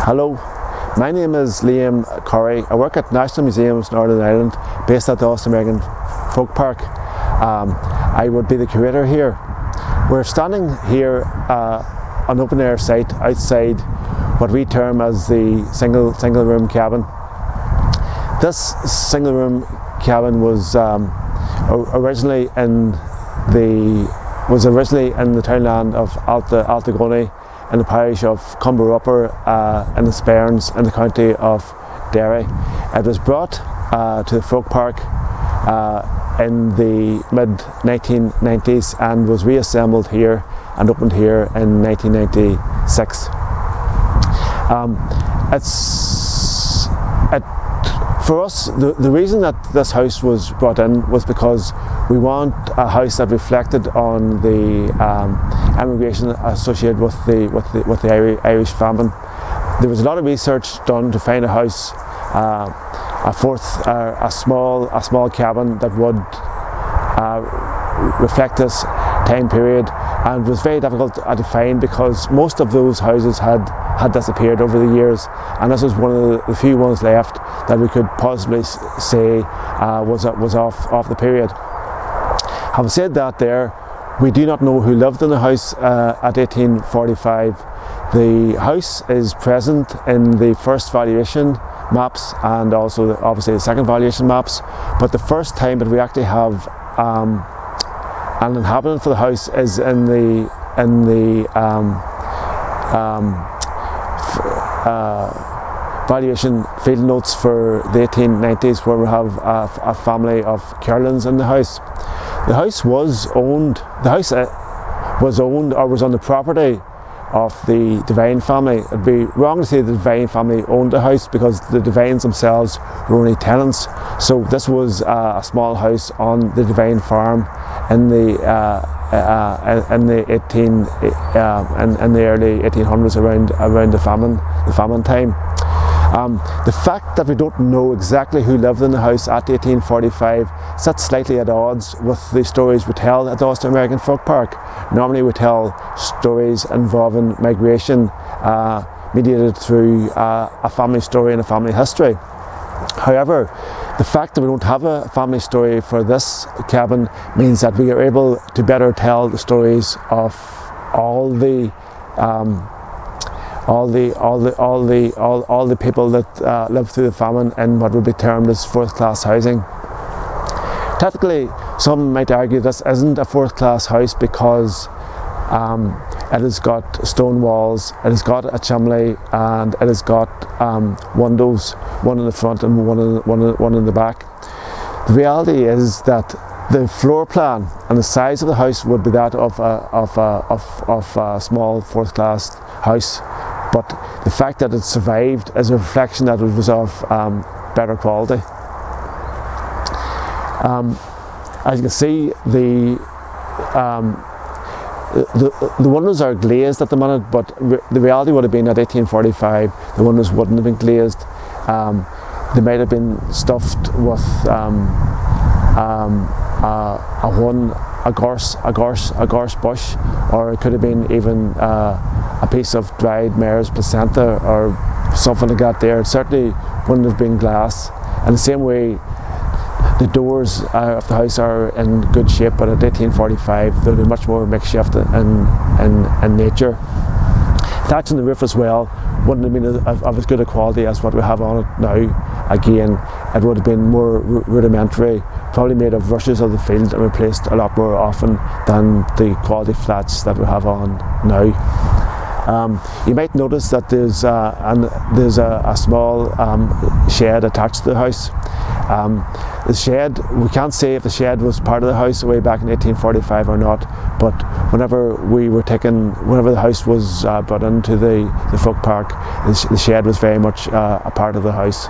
Hello, my name is Liam Corry. I work at National Museums Northern Ireland, based at the Ulster American Folk Park. I would be the curator here. We're standing here on an open air site outside what we term as the single room cabin. This single room cabin was originally in the townland of Altagony, in the parish of Cumber Upper in the Sperrins in the county of Derry. It was brought to the folk park in the mid-1990s and was reassembled here and opened here in 1996. For us, the reason that this house was brought in was because we want a house that reflected on the emigration associated with the Irish famine. There was a lot of research done to find a house, a small cabin that would reflect this time period, and it was very difficult to find because most of those houses had disappeared over the years, and this was one of the few ones left that we could possibly say was off the period. Having said that, we do not know who lived in the house at 1845. The house is present in the first valuation maps and also obviously the second valuation maps, but the first time that we actually have an inhabitant for the house is in the valuation field notes for the 1890s, where we have a family of Curlins in the house. The house was owned. The house was owned or was on the property of the Devine family. It'd be wrong to say the Devine family owned the house because the Devines themselves were only tenants. So this was a small house on the Devine farm in the early 1800s, around the famine time. The fact that we don't know exactly who lived in the house at 1845 sits slightly at odds with the stories we tell at the Ulster American Folk Park. Normally we tell stories involving migration mediated through a family story and a family history. However, the fact that we don't have a family story for this cabin means that we are able to better tell the stories of all the people that lived through the famine in what would be termed as fourth-class housing. Technically, some might argue this isn't a fourth-class house because it has got stone walls, it has got a chimney, and it has got windows, one in the front and one in the back. The reality is that the floor plan and the size of the house would be that of a small fourth-class house, but the fact that it survived is a reflection that it was of better quality. As you can see, the windows are glazed at the minute, but the reality would have been at 1845 the windows wouldn't have been glazed. They might have been stuffed with a gorse bush, or it could have been even a piece of dried mare's placenta or something like that there. It certainly wouldn't have been glass. In the same way, the doors of the house are in good shape, but at 1845 they'll be much more makeshift in nature. Thatching the roof as well wouldn't have been of as good a quality as what we have on it now. Again, it would have been more rudimentary, probably made of rushes of the field and replaced a lot more often than the quality flats that we have on now. You might notice that there's a small shed attached to the house. The shed, we can't say if the shed was part of the house way back in 1845 or not, but whenever the house was brought into the folk park, the shed was very much a part of the house.